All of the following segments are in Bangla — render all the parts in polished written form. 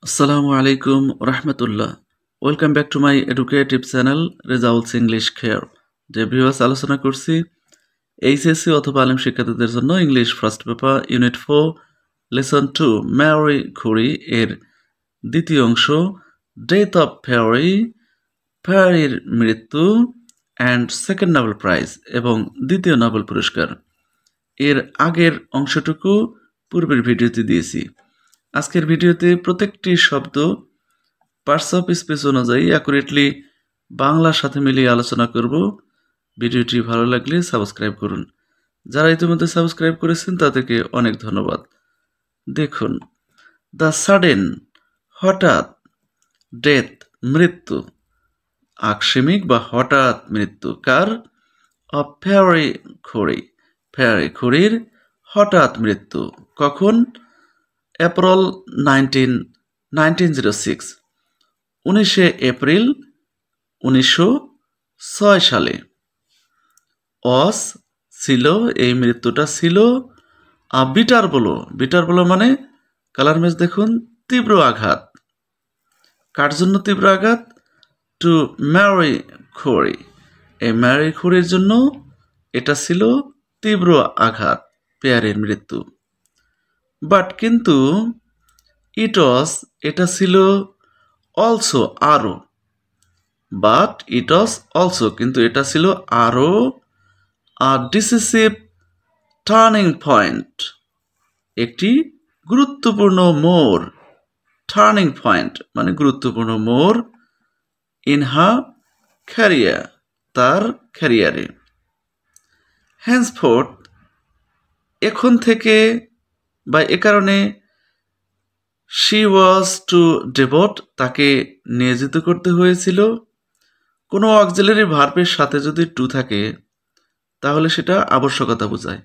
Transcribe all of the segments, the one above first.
Assalamu alaikum rahmatullah. Welcome back to my educative channel Results English Care. যে ভিউয়ার্স আলোচনা করছি এইচএসসি অথবা আলিম শিক্ষার্থীদের জন্য English first paper unit 4 lesson 2 Marie Curie এর দ্বিতীয় অংশ ডেথ অফ ফেয়ারি ফেয়ারির মৃত্যু অ্যান্ড সেকেন্ড নোবেল প্রাইজ এবং দ্বিতীয় নোবেল পুরস্কার এর আগের অংশটুকু পূর্বের ভিডিওতে দিয়েছি। আজকের ভিডিওতে প্রত্যেকটি শব্দ পার্টস অফ স্পিচ অনুযায়ী অ্যাকুরেটলি বাংলার সাথে মিলিয়ে আলোচনা করব। ভিডিওটি ভালো লাগলে সাবস্ক্রাইব করুন। যারা ইতিমধ্যে সাবস্ক্রাইব করেছেন তাদেরকে অনেক ধন্যবাদ। দেখুন, দ্য সাডেন হঠাৎ, ডেথ মৃত্যু, আকস্মিক বা হঠাৎ মৃত্যু কার? অফ ফেয়ারি কুরি, ফেয়ারি কুরির হঠাৎ মৃত্যু কখন? এপ্রিল 1906, 19শে এপ্রিল 1906 সালে। অস ছিল, এই মৃত্যুটা ছিল। বিটার বলো মানে কালার ম্যাচ দেখুন, তীব্র আঘাত। কার জন্য তীব্র আঘাত? টু ম্যারি কুরি, এই ম্যারি কুরির জন্য এটা ছিল তীব্র আঘাত, পেয়ারের মৃত্যু। বাট কিন্তু এটা ছিল অলসো আরও, বাট ইট ওয়াজ অলসো কিন্তু এটা ছিল আরও ডিসিসিভ টার্নিং পয়েন্ট, একটি গুরুত্বপূর্ণ মোড়। টার্নিং পয়েন্ট মানে গুরুত্বপূর্ণ মোড় ইন হার ক্যারিয়ার, তার ক্যারিয়ারে। হ্যান্সফোর্থ, এখন থেকে বা এ কারণে, শি ওয়াজ টু ডেভোট, তাকে নিয়োজিত করতে হয়েছিল। কোনো অক্সিলারি ভার্বের সাথে যদি টু থাকে তাহলে সেটা আবশ্যকতা বোঝায়,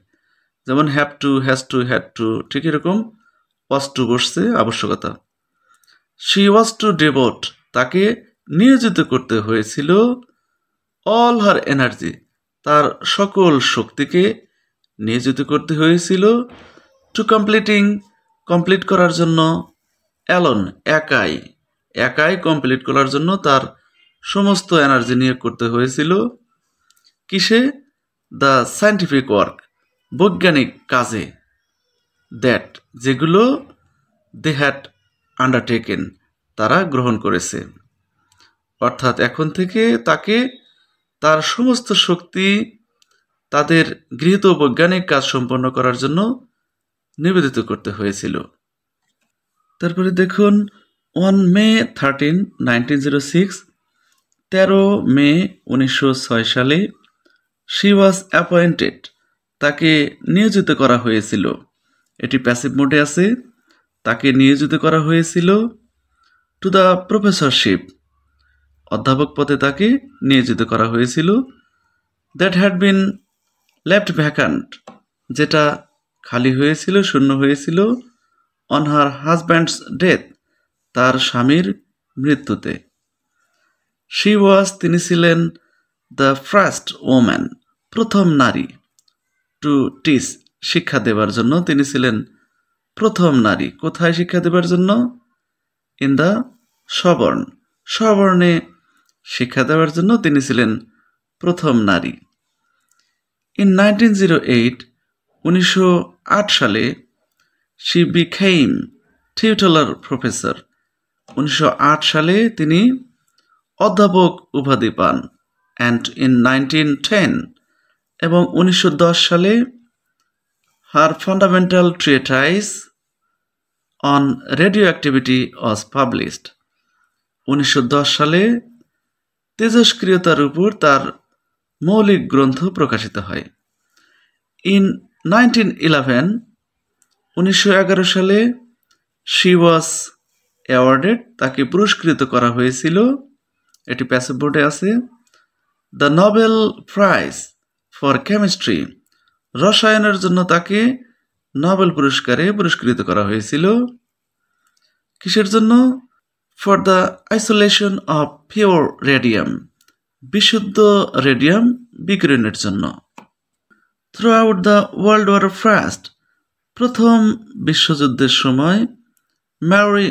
যেমন have to, has to, had to, ঠিক এরকম ওয়াজ টু বসছে আবশ্যকতা। শি ওয়াজ টু ডেভোট, তাকে নিয়োজিত করতে হয়েছিল অল হার এনার্জি, তার সকল শক্তিকে নিয়োজিত করতে হয়েছিল। টু কমপ্লিট করার জন্য, অ্যালোন একাই কমপ্লিট করার জন্য তার সমস্ত এনার্জি নিয়োগ করতে হয়েছিল। কিসে? দ্য সায়েন্টিফিক ওয়ার্ক, বৈজ্ঞানিক কাজে। দ্যাট, যেগুলো দে হ্যাড আন্ডারটেকেন, তারা গ্রহণ করেছে। অর্থাৎ এখন থেকে তাকে তার সমস্ত শক্তি তাদের গৃহীত বৈজ্ঞানিক কাজ সম্পন্ন করার জন্য নিবেদিত করতে হয়েছিল। তারপরে দেখুন, অন মে 13, 1906, 13 মে 1906 সালে, শি ওয়াজ অ্যাপয়েন্টেড, তাকে নিয়োজিত করা হয়েছিল। এটি প্যাসিভ মোডে আছে। তাকে নিয়োজিত করা হয়েছিল টু দ্য প্রফেসরশিপ, অধ্যাপক পদে তাকে নিয়োজিত করা হয়েছিল। That had been left vacant, যেটা খালি হয়েছিল, শূন্য হয়েছিল। অন হার হাজব্যান্ডস ডেথ, তার স্বামীর মৃত্যুতে। শি ওয়াজ, তিনি ছিলেন দ্য ফার্স্ট ওম্যান, প্রথম নারী। টু টিচ, শিক্ষা দেবার জন্য তিনি ছিলেন প্রথম নারী। কোথায় শিক্ষা দেবার জন্য? ইন দ্য সবর্ণে শিক্ষা দেওয়ার জন্য তিনি ছিলেন প্রথম নারী। ইন 1908, 1908 সালে, শি বিকেম টিউটলার প্রফেসর, 1908 সালে তিনি অধ্যাপক উপাধি পান। অ্যান্ড ইন 1910 এবং 1910 সালে, her fundamental treatise on radioactivity was published, 1910 সালে তেজস্ক্রিয়তার উপর তার মৌলিক গ্রন্থ প্রকাশিত হয়। ইন 1911, 1911 সালে, শি ওয়াজ অ্যাওয়ার্ডেড, তাকে পুরস্কৃত করা হয়েছিল। এটি প্যাসিভ বোর্ডে আছে। The Nobel prize for chemistry, রসায়নের জন্য তাকে নোবেল পুরস্কারে পুরস্কৃত করা হয়েছিল। কিসের জন্য? For the isolation of pure radium, বিশুদ্ধ রেডিয়াম বিকিরণের জন্য। Throughout the world war first, প্রথম বিশ্বযুদ্ধের সময়। Marie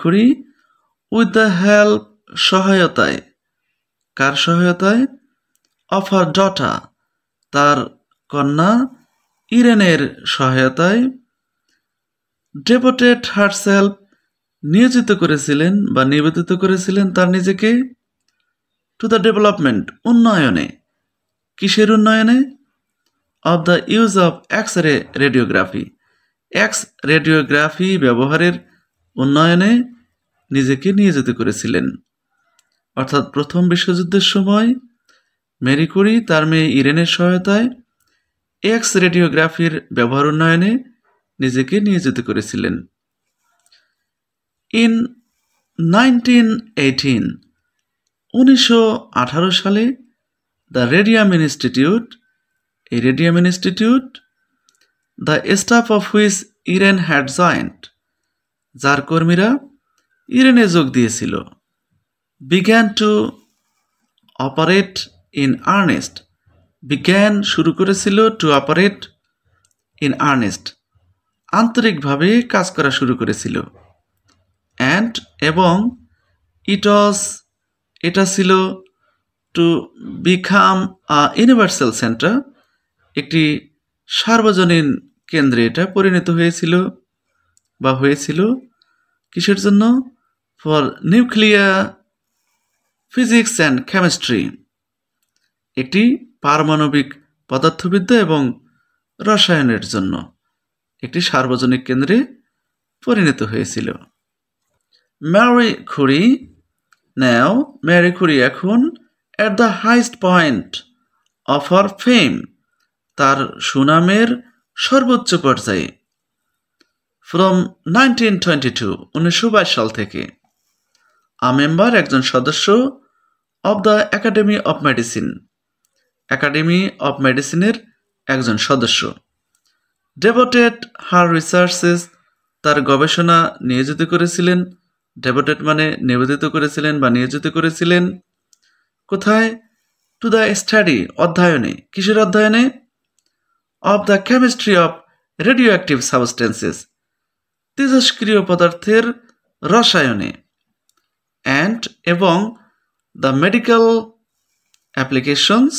Curie with the help সহায়তায়, কার সহায়তায়? অফ হার ডটার, তার কন্যা ইরেনের সহায়তায়, ডেভোটেড হারসেলফ, নিয়োজিত করেছিলেন বা নিবেদিত করেছিলেন তার নিজেকে, টু দ্য ডেভেলপমেন্ট, উন্নয়নে। কিসের উন্নয়নে? Of the use of X ray radiography, x radiography ব্যবহারের উন্নয়নে নিজেকে নিয়োজিত করেছিলেন। অর্থাৎ প্রথম বিশ্বযুদ্ধের সময় ম্যারি কুরি তার মেয়ে ইরেনের সহায়তায় এক্স রেডিওগ্রাফির ব্যবহার উন্নয়নে নিজেকে নিয়োজিত করেছিলেন। ইন 1918 সালে the radium institute, the staff of which Irene had joint, যার কর্মীরা ইরেনে যোগ দিয়েছিল, began to operate in Ernst, বিজ্ঞান শুরু করেছিল, টু অপারেট ইন আর্নেস্ট, আন্তরিকভাবে কাজ করা শুরু করেছিল, অ্যান্ড এবং এটা ছিল to become a universal centre, একটি সার্বজনীন কেন্দ্রে এটা পরিণত হয়েছিল বা হয়েছিল। কিসের জন্য? For nuclear physics and chemistry, একটি পারমাণবিক পদার্থবিদ্যা এবং রসায়নের জন্য একটি সার্বজনিক কেন্দ্রে পরিণত হয়েছিল। ম্যারি কুরি এখন at the highest point of her fame, তার সুনামের সর্বোচ্চ পর্যায়ে, from 1922 সাল থেকে, a member, একজন সদস্য, of the Academy of Medicine, একজন সদস্য, devoted her researches, তার গবেষণা নিয়োজিত করেছিলেন, devoted মানে নিবেদিত করেছিলেন বা নিয়োজিত করেছিলেন, কোথায়? টু দ্য স্টাডি, অধ্যয়নে। কিসের অধ্যয়নে? Of the chemistry of radioactive substances, তেজস্ক্রিয় পদার্থের রসায়নে, অ্যান্ড এবং the medical applications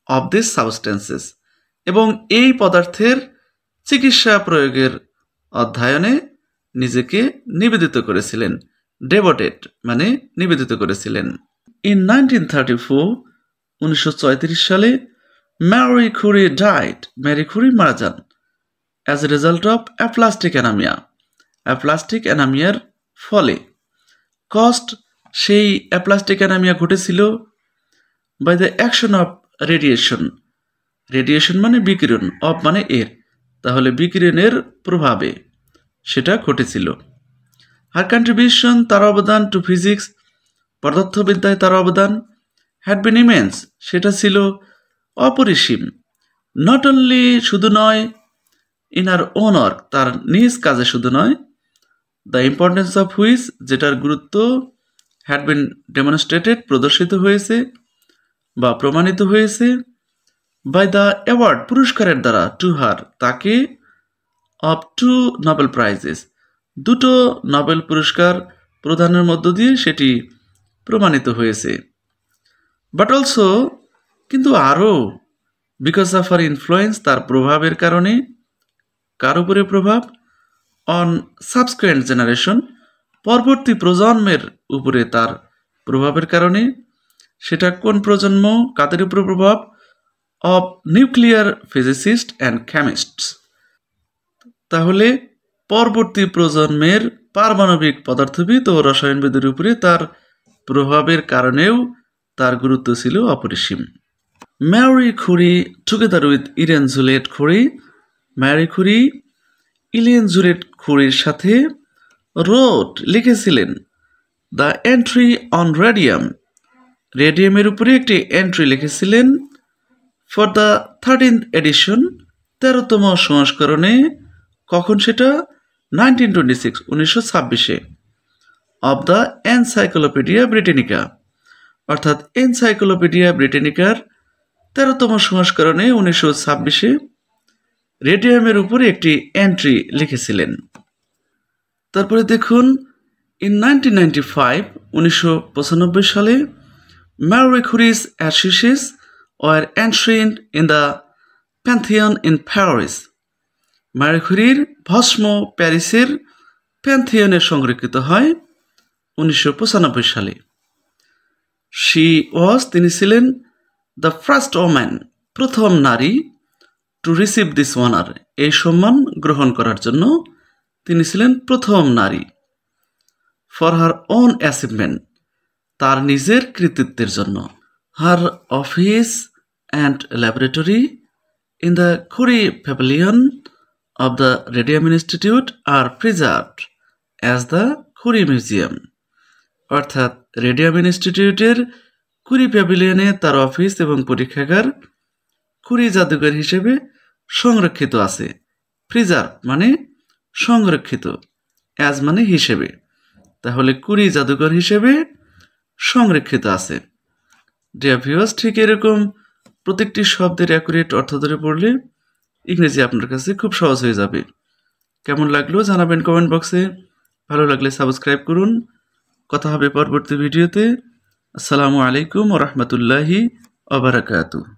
of this substances, এবং এই পদার্থের চিকিৎসা প্রয়োগের অধ্যয়নে নিজেকে নিবেদিত করেছিলেন। ডেভোটেড মানে নিবেদিত করেছিলেন। In 1934 সালে ম্যারি কুরি মারা যান as a result of aplastic anemia, ফলে কস্ট, সেই অ্যাপ্লাস্টিক অ্যানামিয়া ঘটেছিল by the action of radiation মানে বিকিরণ, অফ মানে এর, তাহলে বিকিরণের প্রভাবে সেটা ঘটেছিল। হার কন্ট্রিবিউশন, তার অবদান, টু ফিজিক্স, পদার্থবিদ্যায় তার অবদান, হ্যাড বিন ইমেন্স, সেটা ছিল অপরিসীম, নট অনলি, শুধু নয়, ইন আর ওন ওয়ার্ক, তার নিজ কাজে শুধু নয়, দ্য ইম্পর্টেন্স অফ হুইচ, যেটার গুরুত্ব, হ্যাড বিন ডেমনস্ট্রেটেড, প্রদর্শিত হয়েছে বা প্রমাণিত হয়েছে, বাই দ্য অ্যাওয়ার্ড, পুরস্কারের দ্বারা, টু হার, তাকে, অফ 2 নোবেল প্রাইজেস, 2টো নোবেল পুরস্কার প্রদানের মধ্য দিয়ে সেটি প্রমাণিত হয়েছে। বাট অলসো, কিন্তু আরও, বিকজ অফ হার ইনফ্লুয়েন্স, তার প্রভাবের কারণে, কার উপরে প্রভাব? অন সাবস্কুয়েন্ট জেনারেশন, পরবর্তী প্রজন্মের উপরে তার প্রভাবের কারণে, সেটা কোন প্রজন্ম, কাদের উপরে প্রভাব? Of nuclear physicist and chemists, তাহলে পরবর্তী প্রজন্মের পারমাণবিক পদার্থবিদ ও রসায়নবিদের উপরে তার প্রভাবের কারণেও তার গুরুত্ব ছিল অপরিসীম। Marie Curie together with Irene Joliot Curie, Marie Curie Irene Joliot কুরির সাথে লিখেছিলেন দ্য এন্ট্রি অন রেডিয়ামের উপরে একটি এন্ট্রি লিখেছিলেন, ফর দ্য 13th এডিশন, 13তম সংস্করণে, কখন সেটা? 1926 অব দ্য এনসাইক্লোপিডিয়া ব্রিটানিকা, অর্থাৎ এনসাইক্লোপিডিয়া ব্রিটানিকার 13তম সংস্করণে 1926 রেডিয়ামের উপরে একটি এন্ট্রি লিখেছিলেন। তারপরে দেখুন ইন 1995 সালে Marie Curie's ashes were enshrined in the Pantheon in Paris. Marie Curie'র ভস্ম প্যারিসের প্যান্থিয়নে সংরক্ষিত হয় 1995 সালে। তিনি ছিলেন দ্য ফার্স্ট ওম্যান, প্রথম নারী, টু রিসিভ দিস অনার, এই সম্মান গ্রহণ করার জন্য তিনি ছিলেন প্রথম নারী। ফর হার ওন অ্যাচিভমেন্ট, তার নিজের কৃতিত্বের জন্য। Her office and laboratory in the Curie pavilion of the Radium Institute are preserved as the Curie Museum. অর্থাৎ রেডিয়াম ইনস্টিটিউটের কুরি প্যাভিলিয়নে তার অফিস এবং পরীক্ষাগার কুরি জাদুঘর হিসেবে সংরক্ষিত আছে। প্রিজার্ভ মানে সংরক্ষিত, অ্যাজ মানে হিসেবে, তাহলে কুরি জাদুঘর হিসেবে সংরক্ষিত আছে। ডিয়ার ভিউয়ার্স, ঠিক এরকম প্রত্যেকটি শব্দের অ্যাকুরেট অর্থ ধরে পড়লে ইংরেজি আপনার কাছে খুব সহজ হয়ে যাবে। কেমন লাগলো জানাবেন কমেন্ট বক্সে। ভালো লাগলে সাবস্ক্রাইব করুন। কথা হবে পরবর্তী ভিডিওতে। আসসালামু আলাইকুম ওয়া রাহমাতুল্লাহি ওয়া বারাকাতুহু।